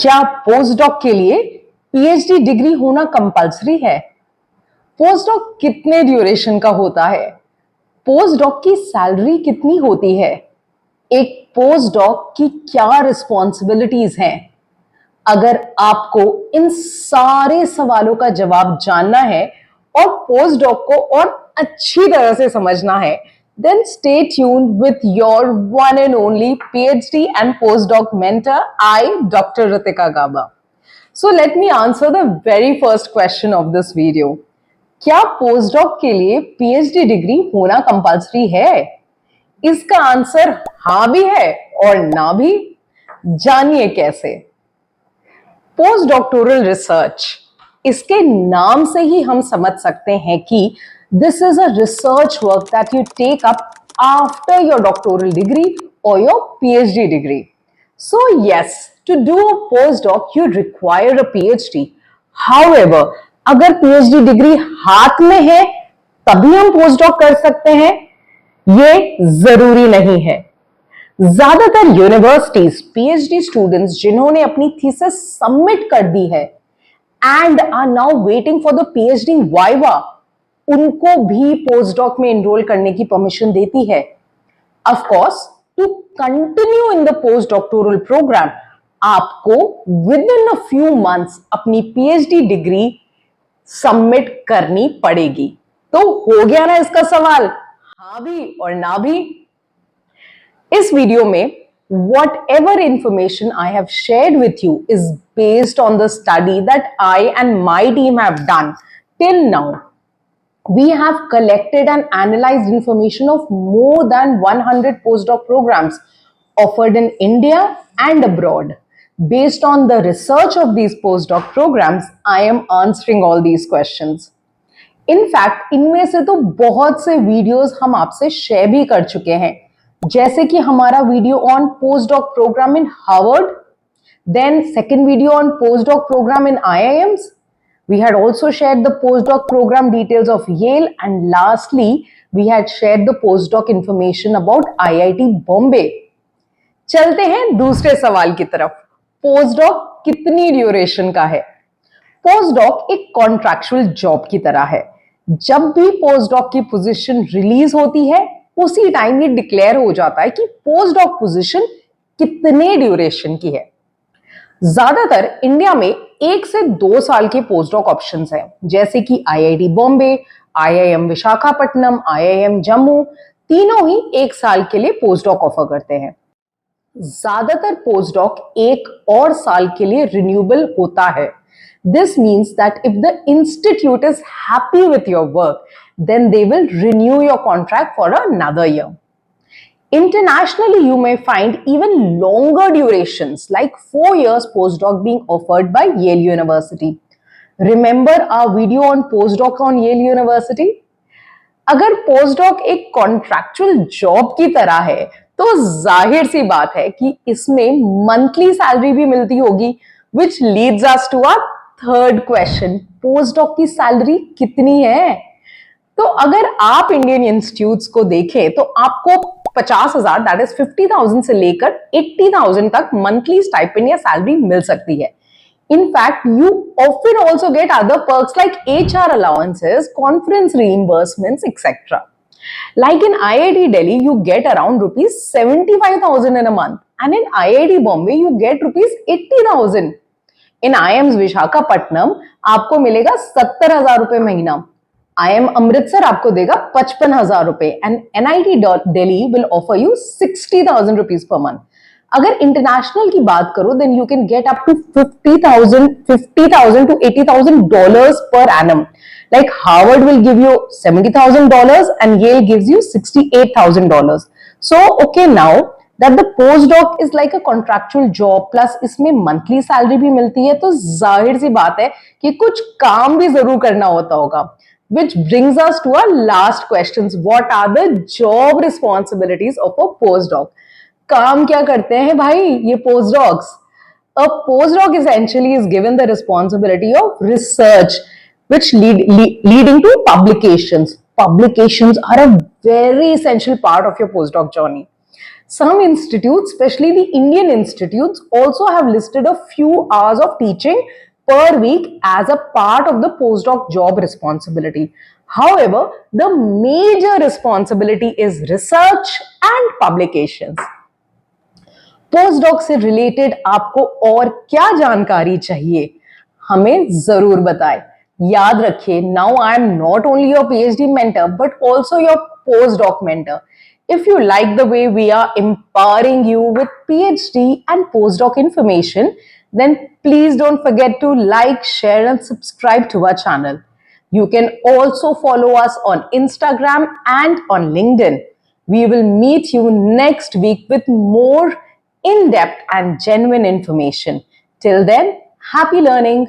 क्या पोस्टडॉक के लिए पीएचडी डिग्री होना कंपलसरी है? पोस्टडॉक कितने ड्यूरेशन का होता है? पोस्टडॉक की सैलरी कितनी होती है? एक पोस्टडॉक की क्या रिस्पॉन्सिबिलिटीज हैं? अगर आपको इन सारे सवालों का जवाब जानना है और पोस्टडॉक को और अच्छी तरह से समझना है, then stay tuned with your one and only PhD and postdoc mentor, I, Dr. Ritika Gaba. So let me answer the very first question of this video. क्या पोस्टडॉक के लिए पीएचडी डिग्री होना कंपलसरी है? इसका answer हाँ भी है और ना भी। जानिए कैसे। पोस्ट डॉक्टोरल रिसर्च, इसके नाम से ही हम समझ सकते हैं कि this is a research work that you take up after your doctoral degree और your PhD degree. So yes, to do a post doc you require a PhD. However, अगर पीएचडी डिग्री हाथ में है तभी हम पोस्ट डॉक कर सकते हैं, ये जरूरी नहीं है। ज्यादातर यूनिवर्सिटीज पीएचडी स्टूडेंट्स जिन्होंने अपनी थीसिस सबमिट कर दी है and are now waiting for the PhD viva, उनको भी पोस्टडॉक में एनरोल करने की परमिशन देती है। Of course, to continue in the post doctoral program आपको within a few months अपनी पीएचडी डिग्री सबमिट करनी पड़ेगी। तो हो गया ना इसका सवाल, हाँ भी और ना भी। इस वीडियो में whatever information I have shared with you is based on the study that I and my team have done till now. We have collected and analyzed information of more than 100 postdoc programs offered in India and abroad. Based on the research of these postdoc programs, I am answering all these questions. In fact, इनमें से तो बहुत से videos हम आपसे share भी कर चुके हैं, जैसे कि हमारा video on postdoc program in Harvard, then second video on postdoc program in IIMs. We had also shared the postdoc program details of Yale, and lastly, we had shared the postdoc information about IIT Bombay. चलते हैं दूसरे सवाल की तरफ। Postdoc कितनी duration का है? Postdoc एक कॉन्ट्रैक्चुअल जॉब की तरह है। जब भी पोस्टडॉक की पोजीशन रिलीज होती है, उसी टाइम ये डिक्लेयर हो जाता है कि पोस्टडॉक पोजीशन कितने ड्यूरेशन की है। ज्यादातर इंडिया में 1 से 2 साल के पोस्टडॉक ऑप्शंस हैं, जैसे कि IIT Bombay, IIM Visakhapatnam, IIM Jammu, तीनों ही 1 साल के लिए पोस्टडॉक ऑफर करते हैं। ज्यादातर पोस्टडॉक 1 और साल के लिए रिन्यूएबल होता है। This means that if the institute is happy with your work, then they will renew your contract for another year. Internationally, you may find even longer durations, like 4 years postdoc being offered by Yale University. Remember our video on postdoc on Yale University? अगर postdoc एक contractual job की तरह है, तो जाहिर सी बात है कि इसमें monthly salary भी मिलती होगी, which leads us to our third question, postdoc की सैलरी कितनी है? तो अगर आप इंडियन इंस्टीट्यूट्स को देखें तो आपको 50,000 दैट इज 50,000 से लेकर 80,000 तक मंथली स्टाइपेंड या सैलरी मिल सकती है। In fact you often also get other perks like HR allowances, conference reimbursements etcetera. Like in IIT Delhi, you get around rupees 75,000 in a month, and in IIT Bombay you get rupees 80,000. In IIMs Visakhapatnam आपको मिलेगा 70,000 रुपए महीना। IM Amritsar आपको देगा 55,000 रुपए, and NIT Delhi will offer you 60,000 rupees per month. अगर international की बात करो, then you can get up to 50,000 to $80,000 per annum. Like Harvard will give you $70,000 and Yale gives you $68,000. So okay, now that the postdoc is like a contractual job plus इसमें monthly salary भी मिलती है, तो जाहिर सी बात है कि कुछ काम भी जरूर करना होता होगा। Which brings us to our last questions. What are the job responsibilities of a postdoc? काम क्या करते हैं भाई ये postdocs? A postdoc essentially is given the responsibility of research, which leading to publications. Publications are a very essential part of your postdoc journey. Some institutes, especially the Indian institutes, also have listed a few hours of teaching per week as a part of the postdoc job responsibility. However, the major responsibility is research and publications. Postdoc से related आपको और क्या जानकारी चाहिए, हमें जरूर बताएं। याद रखिए, now I am not only your PhD mentor but also your postdoc mentor. If you like the way we are empowering you with PhD and postdoc information, then please don't forget to like, share, and subscribe to our channel. You can also follow us on Instagram and on LinkedIn. We will meet you next week with more in depth and genuine information. Till then, happy learning.